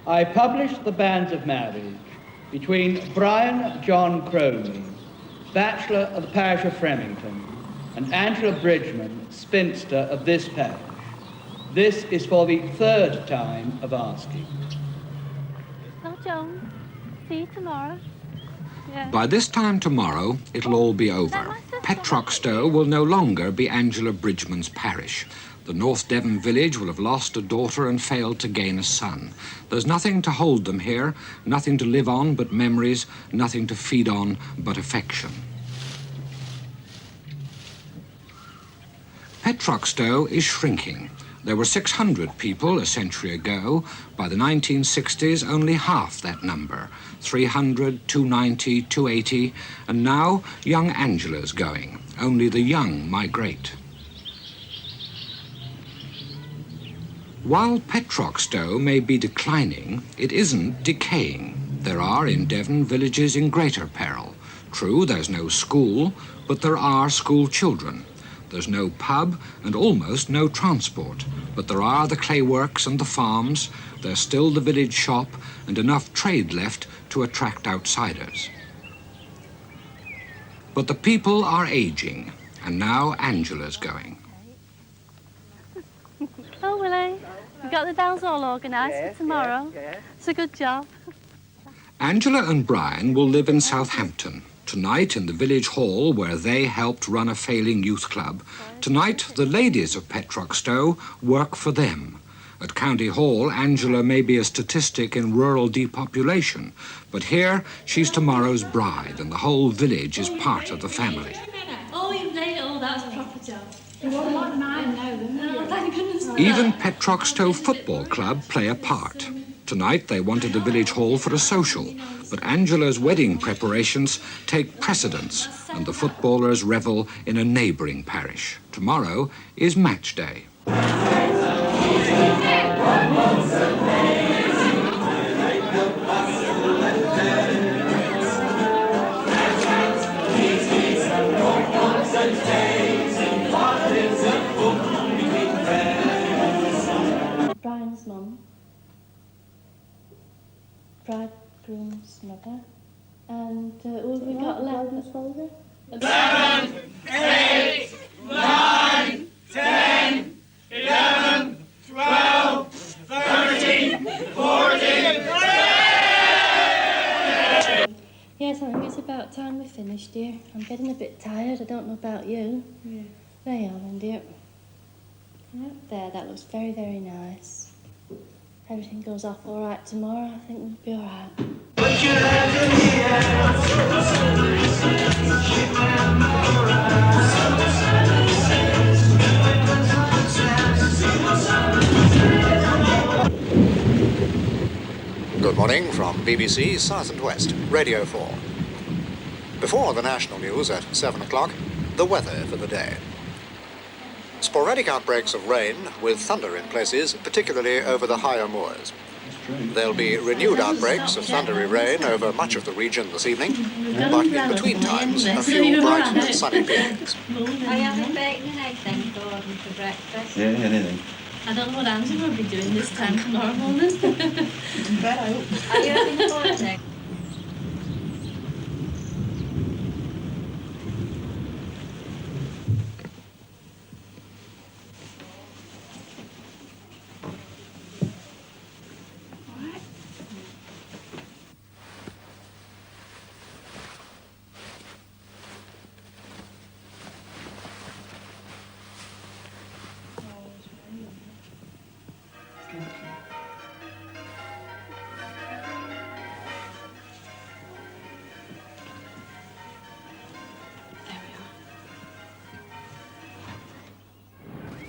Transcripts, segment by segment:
I publish the banns of marriage between Brian John Cromie, bachelor of the parish of Fremington, and Angela Bridgman, spinster of this parish. This is for the third time of asking. Well, John, see you tomorrow. Yeah. By this time tomorrow, it'll all be over. Petrockstowe will no longer be Angela Bridgman's parish. The North Devon village will have lost a daughter and failed to gain a son. There's nothing to hold them here, nothing to live on but memories, nothing to feed on but affection. Petrockstowe is shrinking. There were 600 people a century ago. By the 1960s, only half that number. 300, 290, 280, and now young Angela's going. Only the young migrate. While Petrockstowe may be declining, it isn't decaying. There are in Devon villages in greater peril. True, there's no school, but there are school children. There's no pub and almost no transport, but there are the clay works and the farms. There's still the village shop and enough trade left to attract outsiders. But the people are aging, and now Angela's going. Oh, Willie, we've got the downs all organised for tomorrow. Yeah. It's a good job. Angela and Brian will live in Southampton. Tonight, in the village hall where they helped run a failing youth club, tonight the ladies of Petrockstowe work for them. At County Hall, Angela may be a statistic in rural depopulation, but here she's tomorrow's bride and the whole village is part of the family. Oh, you've made it all. That's a proper job. You won't want mine now, Oh, thank goodness. Even Petrockstowe Football Club play a part. Tonight they wanted the village hall for a social, but Angela's wedding preparations take precedence and the footballers revel in a neighbouring parish. Tomorrow is match day. Brian's mum, bridegroom's mother, and what have we got left? 7, 8, 9, 10, 11, 12, 13, 14. Yes, I think it's about time we finished, dear. I'm getting a bit tired. I don't know about you. Yeah. There you are, then, dear. Yep, there, that looks very, very nice. Everything goes off all right tomorrow. I think we'll be all right. Put your hands in the air. Good morning from BBC South and West, Radio 4. Before the national news at 7 o'clock, the weather for the day. Sporadic outbreaks of rain with thunder in places, particularly over the higher moors. There'll be renewed outbreaks of thundery rain over much of the region this evening, but in between times, a few bright and sunny periods. Are you having bacon and eggs then, Gordon, for breakfast? Yeah, anything. I don't know what Angela will be doing this time tomorrow morning. Are you having a boiled egg?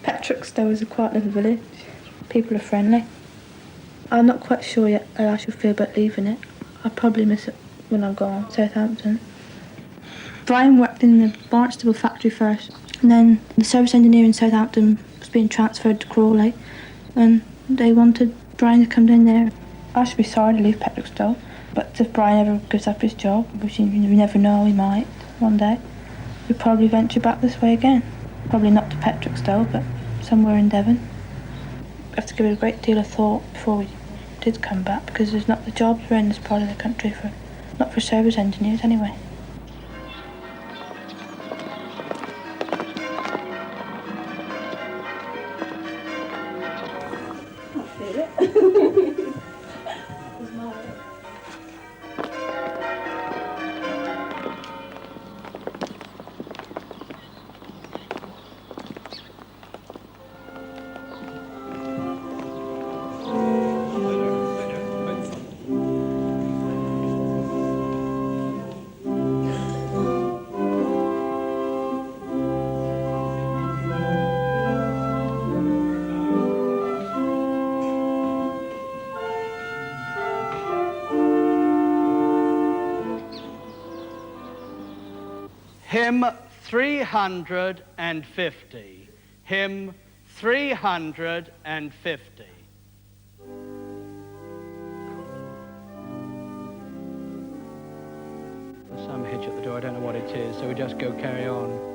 Petrockstowe is a quiet little village. People are friendly. I'm not quite sure yet how I shall feel about leaving it. I'll probably miss it when I'm gone, Southampton. Brian worked in the Barnstable factory first, and then the service engineer in Southampton was being transferred to Crawley, and they wanted Brian to come down there. I should be sorry to leave Petrockstowe, but if Brian ever gives up his job, which you never know, he might one day, we'll probably venture back this way again. Probably not to Petrockstowe, but somewhere in Devon. We have to give it a great deal of thought before we did come back because there's not the jobs were in this part of the country not for service engineers anyway. Hymn 350. Hymn 350. There's some hitch at the door, I don't know what it is, so we just go carry on.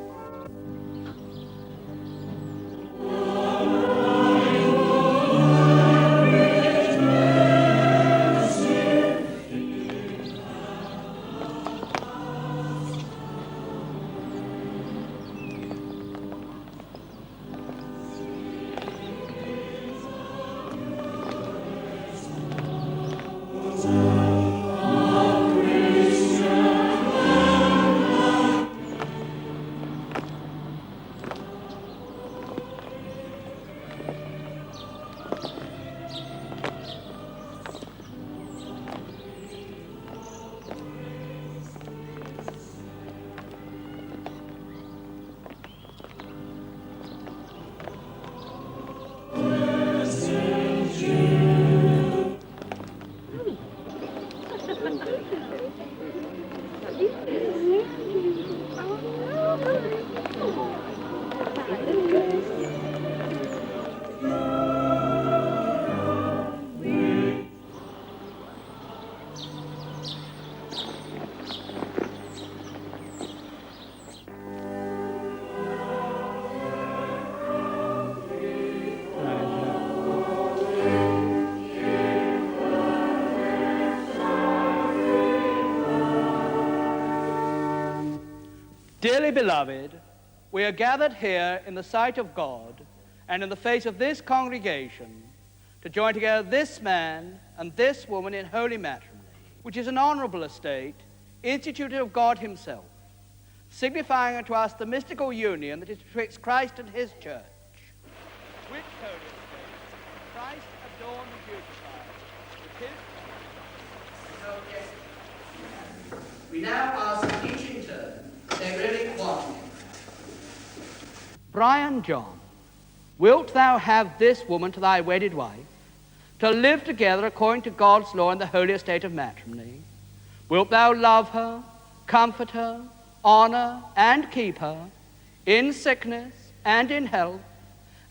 Dearly beloved, we are gathered here in the sight of God and in the face of this congregation to join together this man and this woman in holy matrimony, which is an honorable estate instituted of God himself, signifying unto us the mystical union that is betwixt Christ and his church. Which holy estate Christ adorned and beautified with his... We now ask each in turn they really want me. Brian John, wilt thou have this woman to thy wedded wife, to live together according to God's law in the holy estate of matrimony? Wilt thou love her, comfort her, honor and keep her, in sickness and in health,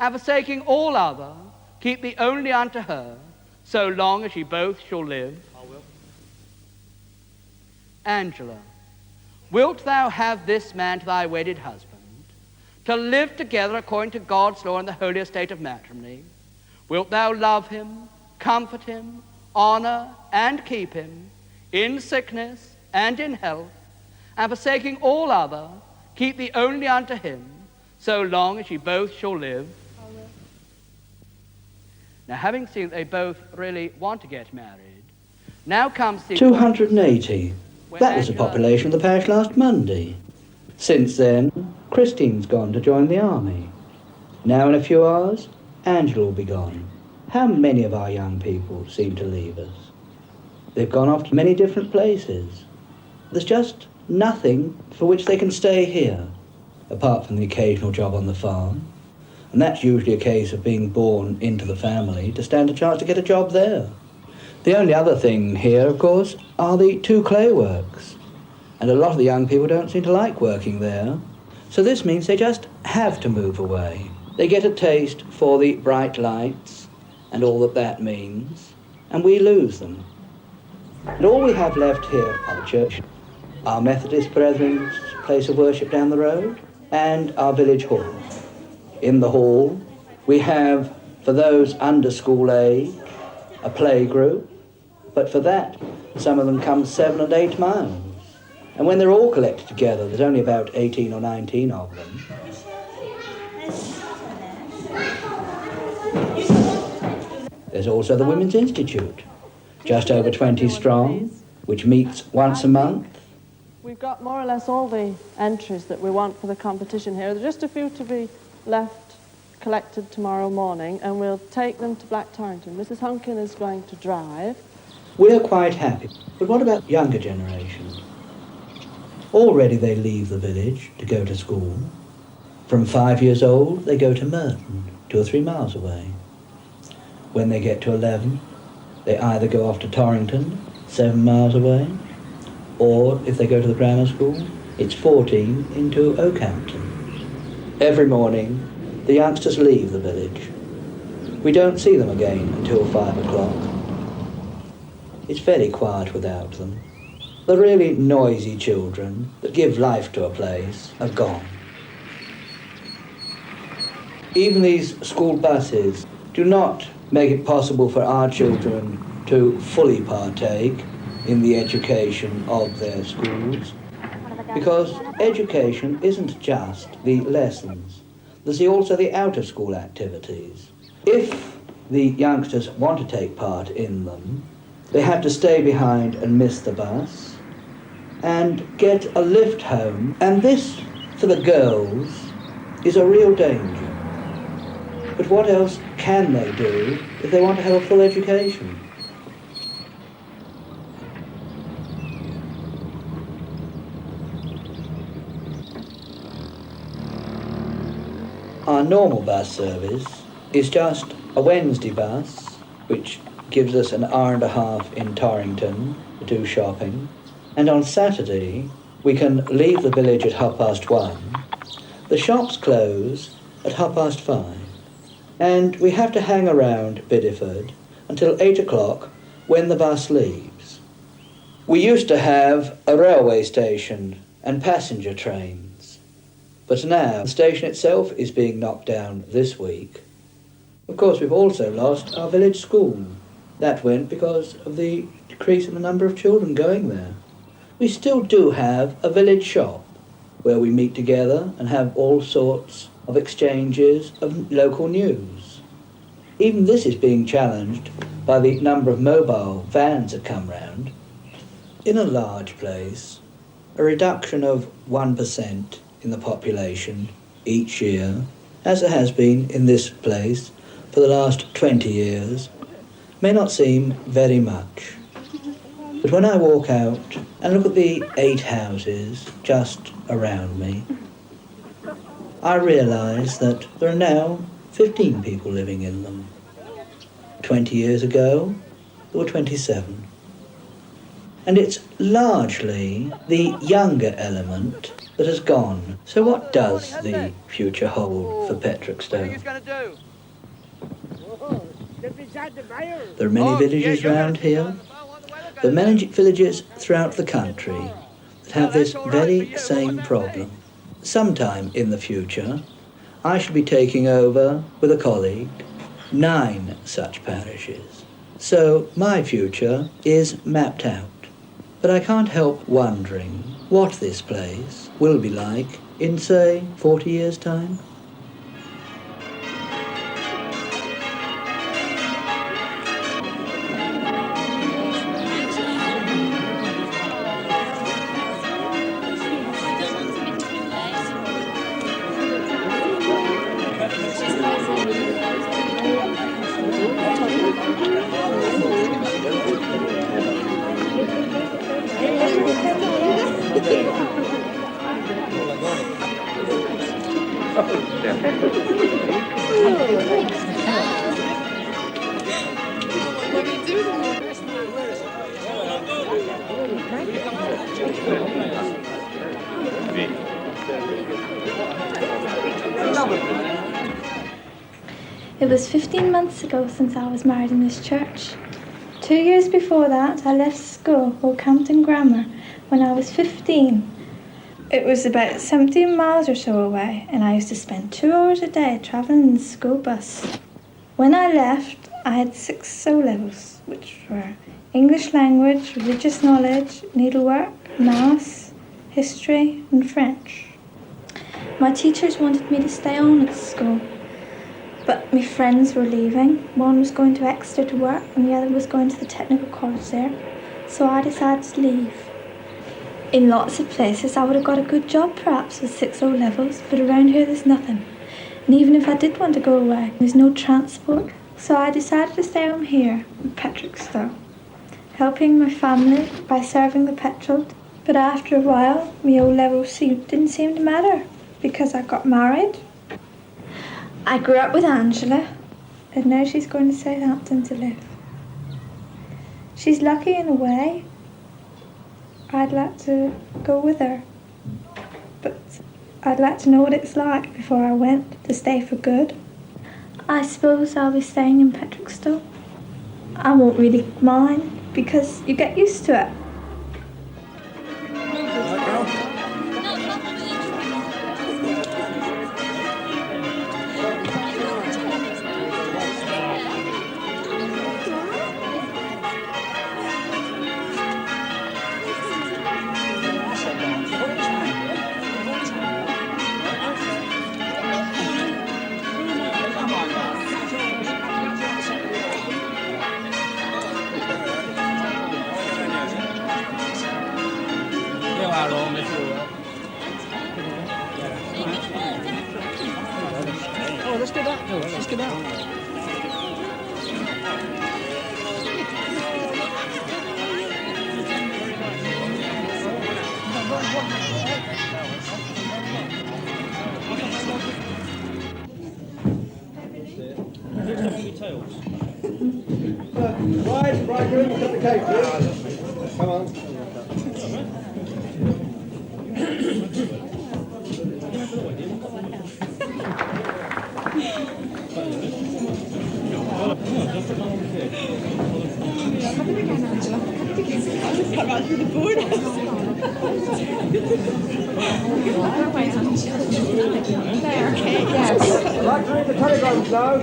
and forsaking all other, keep thee only unto her, so long as ye both shall live? I will. Angela, wilt thou have this man to thy wedded husband, to live together according to God's law in the holy estate of matrimony? Wilt thou love him, comfort him, honor and keep him, in sickness and in health, and forsaking all other, keep thee only unto him, so long as ye both shall live? I will. Now, having seen that they both really want to get married, now comes the... 280. That was the population of the parish last Monday. Since then, Christine's gone to join the army. Now in a few hours, Angela will be gone. How many of our young people seem to leave us? They've gone off to many different places. There's just nothing for which they can stay here, apart from the occasional job on the farm. And that's usually a case of being born into the family to stand a chance to get a job there. The only other thing here, of course, are the 2 clay works. And a lot of the young people don't seem to like working there. So this means they just have to move away. They get a taste for the bright lights and all that means, and we lose them. And all we have left here are the church, our Methodist Brethren's place of worship down the road, and our village hall. In the hall, we have, for those under school age, a play group, but for that, some of them come 7 and 8 miles. And when they're all collected together, there's only about 18 or 19 of them. There's also the Women's Institute, just over 20 strong, which meets once a month. We've got more or less all the entries that we want for the competition here. There's just a few to be left collected tomorrow morning, and we'll take them to Black Torrington. Mrs. Hunkin is going to drive. We're quite happy, but what about younger generations? Already they leave the village to go to school. From 5 years old, they go to Merton, 2 or 3 miles away. When they get to 11, they either go off to Torrington, 7 miles away, or if they go to the grammar school, it's 14 into Oakhampton. Every morning, the youngsters leave the village. We don't see them again until 5 o'clock. It's very quiet without them. The really noisy children that give life to a place are gone. Even these school buses do not make it possible for our children to fully partake in the education of their schools, because education isn't just the lessons. There's also the out-of-school activities. If the youngsters want to take part in them, they have to stay behind and miss the bus and get a lift home, and this, for the girls, is a real danger. But what else can they do if they want to have a full education? Our normal bus service is just a Wednesday bus, which gives us an hour and a half in Torrington to do shopping. And on Saturday, we can leave the village at 1:30. The shops close at 5:30. And we have to hang around Bideford until 8 o'clock when the bus leaves. We used to have a railway station and passenger trains, but now the station itself is being knocked down this week. Of course, we've also lost our village school. That went because of the decrease in the number of children going there. We still do have a village shop where we meet together and have all sorts of exchanges of local news. Even this is being challenged by the number of mobile vans that come round. In a large place, a reduction of 1% in the population each year, as there has been in this place for the last 20 years, may not seem very much. But when I walk out and look at the 8 houses just around me, I realise that there are now 15 people living in them. 20 years ago, there were 27. And it's largely the younger element that has gone. So what does the future hold for Petrockstowe? There are many villages around here. There are many villages throughout the country that have this very same problem. Sometime in the future, I shall be taking over with a colleague 9 such parishes. So my future is mapped out. But I can't help wondering what this place will be like in, say, 40 years' time. It was 15 months ago since I was married in this church. 2 years before that, I left school, Oakhampton Grammar, when I was 15. It was about 17 miles or so away, and I used to spend 2 hours a day travelling in the school bus. When I left, I had 6 O-levels, which were English language, religious knowledge, needlework, maths, history and French. My teachers wanted me to stay on at school, but my friends were leaving. One was going to Exeter to work and the other was going to the technical college there, so I decided to leave. In lots of places I would have got a good job perhaps with 6 O-levels, but around here there's nothing. And even if I did want to go away, there's no transport. So I decided to stay home here in Petrockstowe, helping my family by serving the petrol. But after a while, my O-levels didn't seem to matter because I got married. I grew up with Angela, and now she's going to Southampton to live. She's lucky in a way. I'd like to go with her, but I'd like to know what it's like before I went to stay for good. I suppose I'll be staying in Petrockstowe. I won't really mind because you get used to it. Bridegroom, cut the cake, please. Come on. I'd like to read the telegrams now.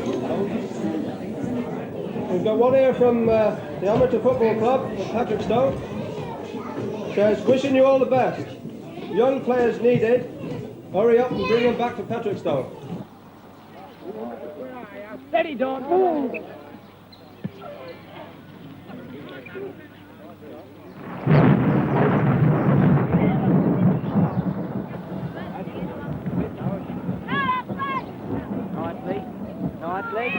We've got one here from the Amateur Football Club of Petrockstowe. Says, wishing you all the best. Young players needed. Hurry up and bring them back to Petrockstowe. Steady, Don. Move. Nicely.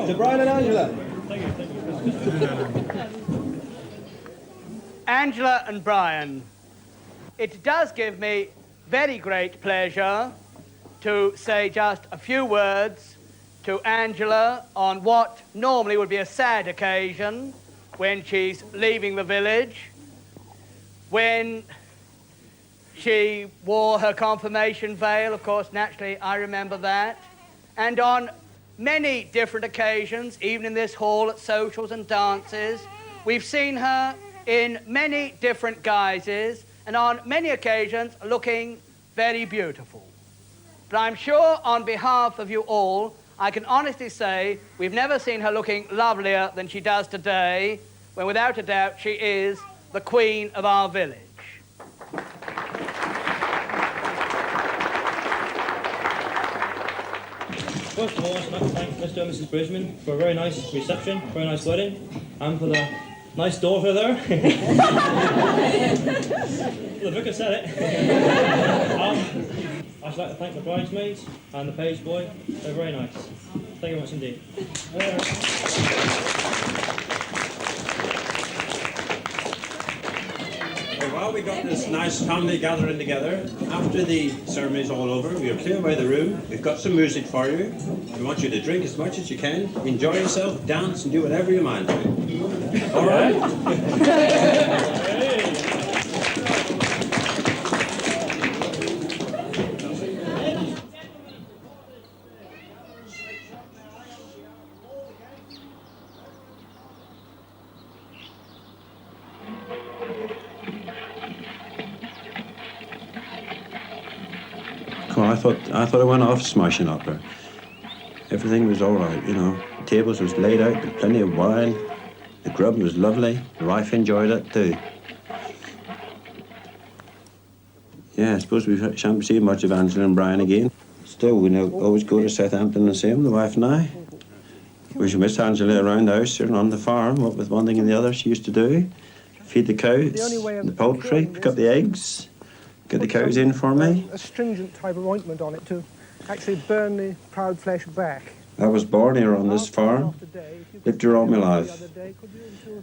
To Brian and Angela. Angela and Brian, it does give me very great pleasure to say just a few words to Angela on what normally would be a sad occasion when she's leaving the village, when she wore her confirmation veil. Of course, naturally, I remember that. And on many different occasions, even in this hall at socials and dances, we've seen her in many different guises and on many occasions looking very beautiful. But I'm sure on behalf of you all, I can honestly say we've never seen her looking lovelier than she does today, when without a doubt she is the queen of our village. First of all, I'd like to thank Mr. and Mrs. Bridgman for a very nice reception, very nice wedding, and for the nice daughter there. The vicar said it. I'd like to thank the bridesmaids and the page boy. They're very nice. Thank you very much indeed. Well, we got this nice family gathering together. After the ceremony is all over, we'll clear away the room. We've got some music for you. We want you to drink as much as you can, enjoy yourself, dance, and do whatever your mind to. All right? thought I went off smashing up there. Everything was all right, you know. The tables was laid out, with plenty of wine. The grub was lovely. The wife enjoyed it too. Yeah, I suppose we shan't see much of Angela and Brian again. Still, we always go to Southampton and see them, the wife and I. We should miss Angela around the house or on the farm, what with one thing and the other she used to do. Feed the cows, the poultry, pick up the eggs, get the cows in for me. A stringent type of ointment on it to actually burn the proud flesh back. I was born here on this farm, lived here all my life.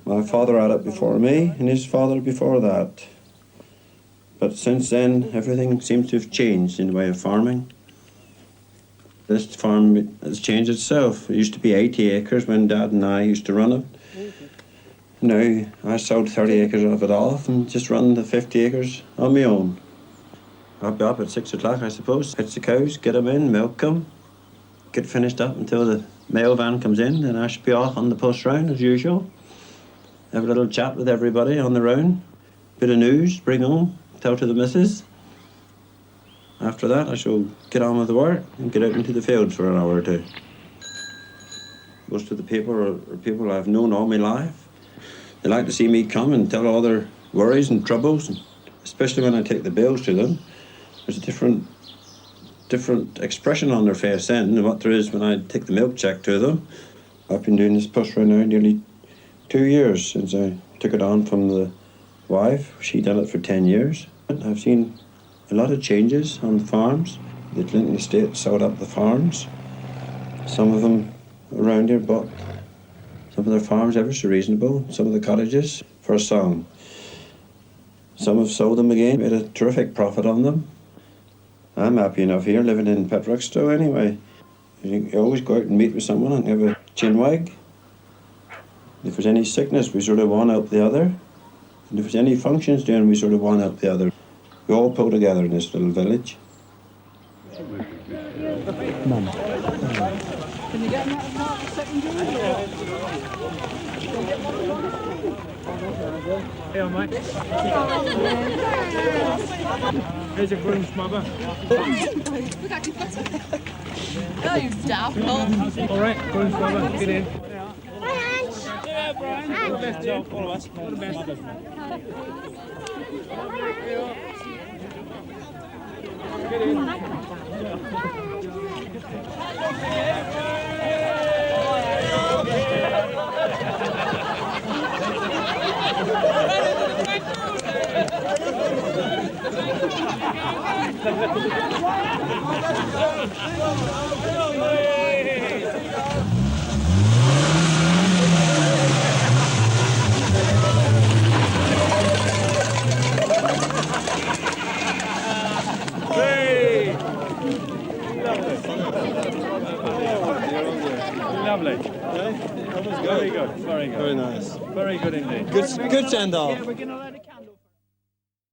My father had it before me and his father before that. But since then, everything seems to have changed in the way of farming. This farm has changed itself. It used to be 80 acres when Dad and I used to run it. Now, I sold 30 acres of it off and just run the 50 acres on my own. I'll be up at 6 o'clock, I suppose. Fetch the cows, get them in, milk them, get finished up until the mail van comes in, and I should be off on the post round as usual. Have a little chat with everybody on the round. Bit of news, bring home, tell to the missus. After that, I shall get on with the work and get out into the fields for an hour or two. Most of the people are people I've known all my life. They like to see me come and tell all their worries and troubles, and especially when I take the bills to them. There's a different expression on their face then than what there is when I take the milk check to them. I've been doing this post round now nearly 2 years since I took it on from the wife. She done it for 10 years. I've seen a lot of changes on the farms. The Clinton estate sold up the farms. Some of them around here bought some of their farms ever so reasonable, some of the cottages for a song. Some have sold them again, made a terrific profit on them. I'm happy enough here living in Petrockstowe anyway. You always go out and meet with someone and have a chin wag. If there's any sickness, we sort of one help the other. And if there's any functions doing, we sort of one help the other. We all pull together in this little village. Mum. Can you get him out of the second Hey, mate. Here's your groom's mother. No, you daft. All right, groom's mother, get in. Yeah, Brian. All the best, Joe. All of us. All the best. Get in. Lovely. Yeah? Very good. Very good. Very nice. Very good indeed. Good send off. Yeah, we're going to let it